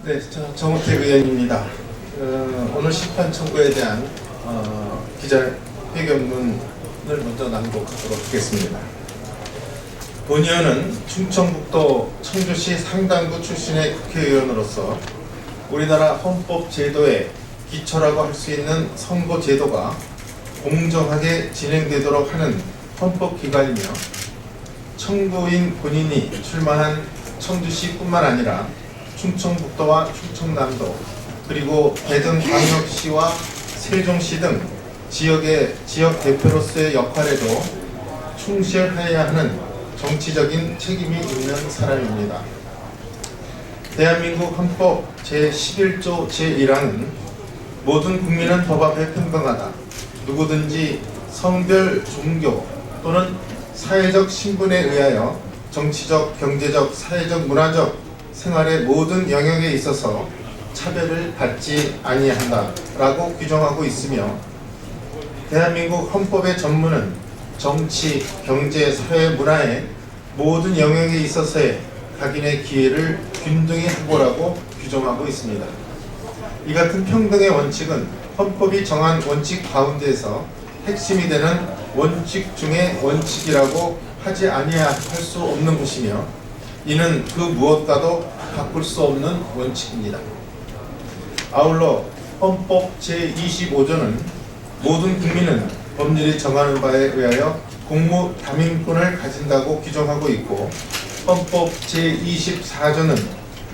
네, 저 정우택 의원입니다. 오늘 심판 청구에 대한 기자회견문을 먼저 낭독하도록 하겠습니다. 본 의원은 충청북도 청주시 상당구 출신의 국회의원으로서 우리나라 헌법 제도의 기초라고 할 수 있는 선거 제도가 공정하게 진행되도록 하는 헌법기관이며 청구인 본인이 출마한 청주시뿐만 아니라 충청북도와 충청남도 그리고 대전광역시와 세종시 등 지역 대표로서의 역할에도 충실해야 하는 정치적인 책임이 있는 사람입니다. 대한민국 헌법 제11조 제1항은 모든 국민은 법 앞에 평등하다. 누구든지 성별, 종교 또는 사회적 신분에 의하여 정치적, 경제적, 사회적, 문화적 생활의 모든 영역에 있어서 차별을 받지 아니한다라고 규정하고 있으며 대한민국 헌법의 전문은 정치, 경제, 사회, 문화의 모든 영역에 있어서의 각인의 기회를 균등히 확보라고 규정하고 있습니다. 이 같은 평등의 원칙은 헌법이 정한 원칙 가운데에서 핵심이 되는 원칙 중의 원칙이라고 하지 아니할 수 없는 것이며 이는 그 무엇과도 바꿀 수 없는 원칙입니다. 아울러 헌법 제25조는 모든 국민은 법률이 정하는 바에 의하여 공무 담임권을 가진다고 규정하고 있고 헌법 제24조는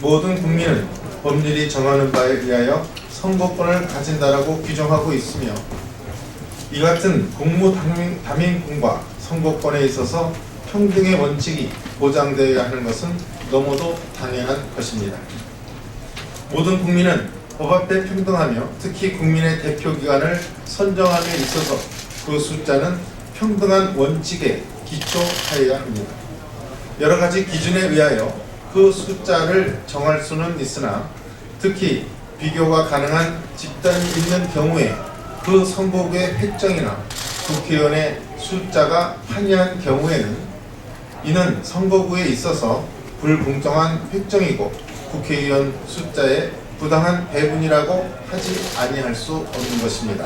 모든 국민은 법률이 정하는 바에 의하여 선거권을 가진다라고 규정하고 있으며 이 같은 공무 담임권과 선거권에 있어서 평등의 원칙이 보장되어야 하는 것은 너무도 당연한 것입니다. 모든 국민은 법 앞에 평등하며 특히 국민의 대표기관을 선정함에 있어서 그 숫자는 평등한 원칙에 기초하여야 합니다. 여러 가지 기준에 의하여 그 숫자를 정할 수는 있으나 특히 비교가 가능한 집단이 있는 경우에 그 선거구의 획정이나 국회의원의 숫자가 판이한 경우에는 이는 선거구에 있어서 불공정한 획정이고 국회의원 숫자의 부당한 배분이라고 하지 아니할 수 없는 것입니다.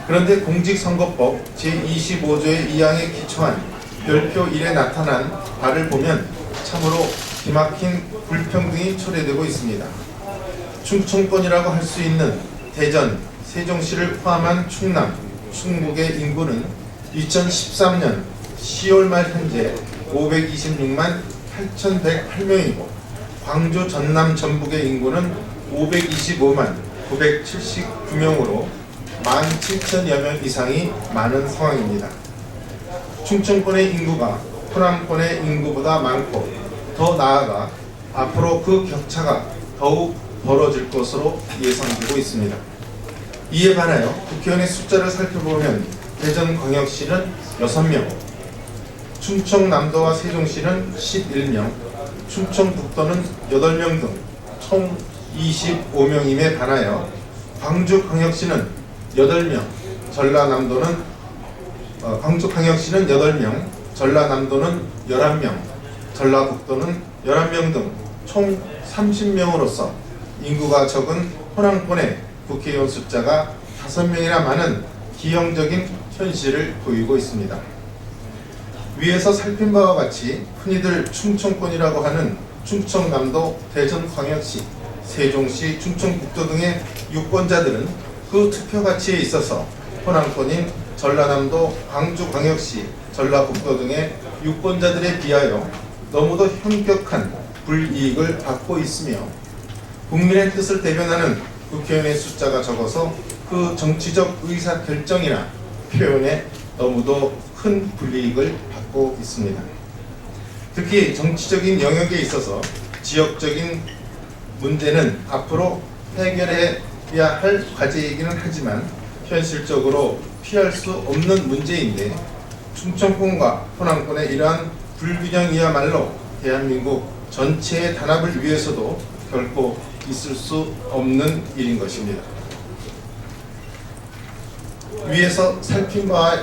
그런데 공직선거법 제25조의 2항에 기초한 별표 1에 나타난 바를 보면 참으로 기막힌 불평등이 초래되고 있습니다. 충청권이라고 할 수 있는 대전, 세종시를 포함한 충남, 충북의 인구는 2013년 10월 말 현재 526만 8,108명이고 광주, 전남, 전북의 인구는 525만 979명으로 17,000여 명 이상이 많은 상황입니다. 충청권의 인구가 호남권의 인구보다 많고 더 나아가 앞으로 그 격차가 더욱 벌어질 것으로 예상되고 있습니다. 이에 반하여 국회의원의 숫자를 살펴보면 대전광역시는 6명, 충청남도와 세종시는 11명, 충청북도는 8명 등 총 25명임에 반하여 광주광역시는 8명, 광주광역시는 8명, 전라남도는 11명, 전라북도는 11명 등 총 30명으로서 인구가 적은 호남권의 국회의원 숫자가 5명이나 많은 기형적인 현실을 보이고 있습니다. 위에서 살핀 바와 같이 흔히들 충청권이라고 하는 충청남도, 대전광역시, 세종시, 충청북도 등의 유권자들은 그 투표 가치에 있어서 호남권인 전라남도, 광주광역시, 전라북도 등의 유권자들에 비하여 너무도 현격한 불이익을 받고 있으며 국민의 뜻을 대변하는 국회의원의 숫자가 적어서 그 정치적 의사결정이나 표현에 너무도 큰 불이익을 받고 있습니다. 특히 정치적인 영역에 있어서 지역적인 문제는 앞으로 해결해야 할 과제이기는 하지만 현실적으로 피할 수 없는 문제인데 충청권과 호남권의 이러한 불균형이야말로 대한민국 전체의 단합을 위해서도 결코 있을 수 없는 일인 것입니다. 위에서 살핀 바에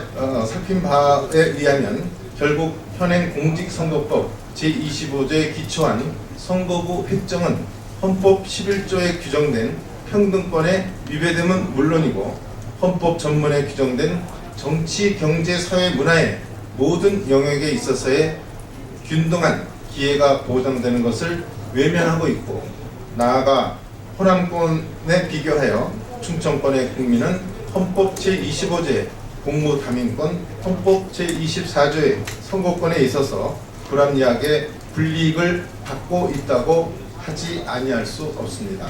의하면 결국 현행 공직선거법 제25조에 기초한 선거구 획정은 헌법 11조에 규정된 평등권의 위배됨은 물론이고 헌법 전문에 규정된 정치, 경제, 사회, 문화의 모든 영역에 있어서의 균등한 기회가 보장되는 것을 외면하고 있고, 나아가 호남권에 비교하여 충청권의 국민은 헌법 제25조의 공무담임권, 헌법 제24조의 선거권에 있어서 불합리하게 불이익을 받고 있다고 하지 아니할 수 없습니다.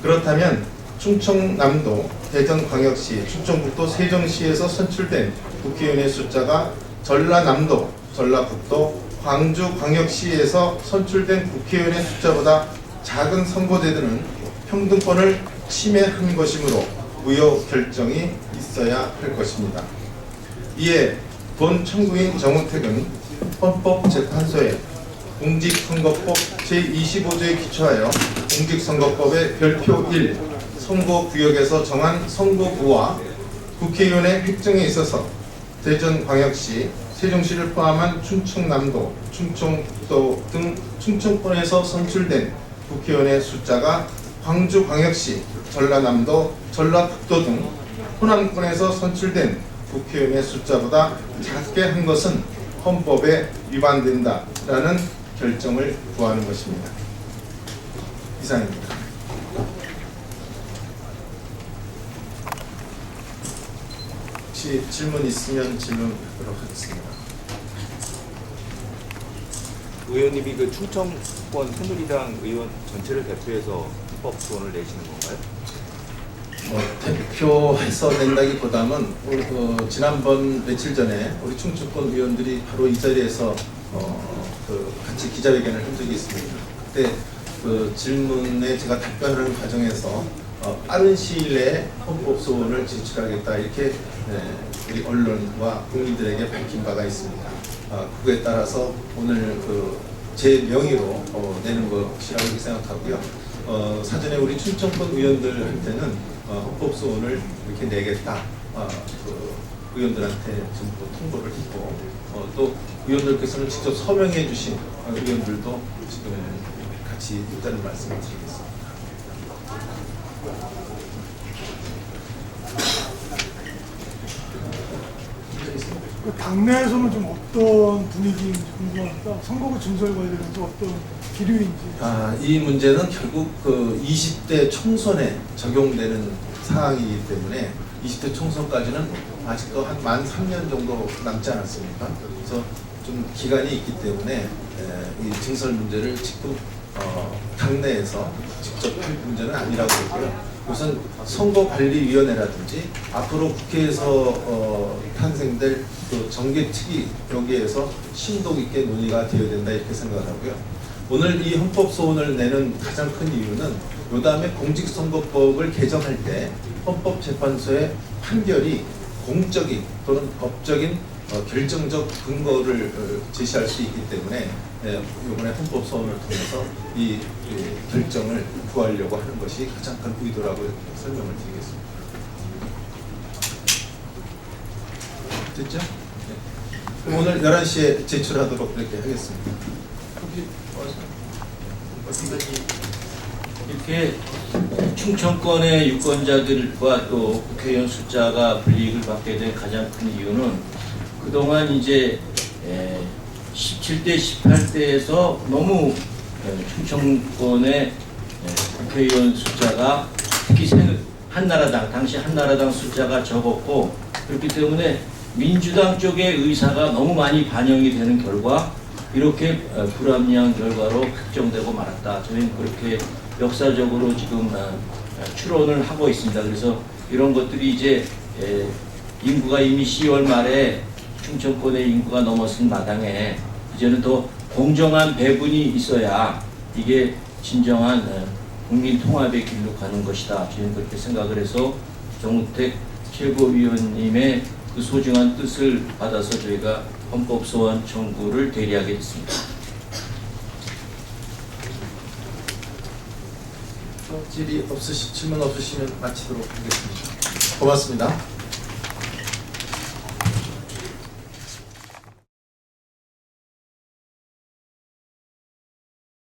그렇다면 충청남도, 대전광역시, 충청북도, 세종시에서 선출된 국회의원의 숫자가 전라남도, 전라북도, 광주광역시에서 선출된 국회의원의 숫자보다 작은 선거제도는 평등권을 침해한 것이므로 무효 결정이 있어야 할 것입니다. 이에 본 청구인 정우택은 헌법재판소에 공직선거법 제25조에 기초하여 공직선거법의 별표 1 선거구역에서 정한 선거구와 국회의원의 획정에 있어서 대전광역시, 세종시를 포함한 충청남도, 충청북도 등 충청권에서 선출된 국회의원의 숫자가 광주광역시, 전라남도, 전라북도 등 호남권에서 선출된 국회의원의 숫자보다 작게 한 것은 헌법에 위반된다라는 결정을 구하는 것입니다. 이상입니다. 혹시 질문 있으면 질문하도록 하겠습니다. 의원님이 그 충청권 새누리당 의원 전체를 대표해서 헌법 소원을 내시는 건가요? 대표해서 낸다기보다는 지난번 며칠 전에 우리 충청권 의원들이 바로 이 자리에서 같이 기자회견을 한 적이 있습니다. 그때 그 질문에 제가 답변하는 과정에서 빠른 시일 내에 헌법 소원을 제출하겠다 이렇게 우리 언론과 국민들에게 밝힌 바가 있습니다. 그에 따라서 오늘 제 명의로 내는 것이라고 생각하고요. 사전에 우리 충청권 의원들한테는 헌법 소원을 이렇게 내겠다 의원들한테 전부 통보를 했고, 또 의원들께서는 직접 서명해 주신 의원들도 지금 같이 있다는 말씀을 드리겠습니다. 그 당내에서는 좀 어떤 분위기인지 궁금합니다. 선거구 증설 관련해서 어떤 기류인지. 이 문제는 결국 20대 총선에 적용되는 사항이기 때문에 20대 총선까지는 아직도 한 만 3년 정도 남지 않았습니까? 그래서 좀 기간이 있기 때문에 이 증설 문제를 지금 당내에서 직접 할 문제는 아니라고 보고요. 우선 선거관리위원회라든지 앞으로 국회에서 탄생될 정개특위 여기에서 심도 있게 논의가 되어야 된다 이렇게 생각하고요. 오늘 이 헌법 소원을 내는 가장 큰 이유는 요 다음에 공직선거법을 개정할 때 헌법재판소의 판결이 공적인 또는 법적인 결정적 근거를 제시할 수 있기 때문에 이번에 헌법 소원을 통해서 이 결정을 구하려고 하는 것이 가장 큰 의도라고 설명을 드리겠습니다. 됐죠? 네. 그럼 오늘 11시에 제출하도록 이렇게 하겠습니다. 이렇게 충청권의 유권자들과 또 국회의원 숫자가 불이익을 받게 된 가장 큰 이유는 그동안 이제 17대, 18대에서 너무 충청권의 국회의원 숫자가 특히 한나라당, 당시 한나라당 숫자가 적었고, 그렇기 때문에 민주당 쪽의 의사가 너무 많이 반영이 되는 결과 이렇게 불합리한 결과로 확정되고 말았다. 저희는 그렇게 역사적으로 지금 추론을 하고 있습니다. 그래서 이런 것들이 이제 인구가 이미 10월 말에 충청권의 인구가 넘어선 마당에 이제는 더 공정한 배분이 있어야 이게 진정한 국민 통합의 길로 가는 것이다. 저희는 그렇게 생각을 해서 정우택 최고위원님의 그 소중한 뜻을 받아서 저희가 헌법소원 청구를 대리하게 됐습니다. 질의 질문 없으시면 마치도록 하겠습니다. 고맙습니다.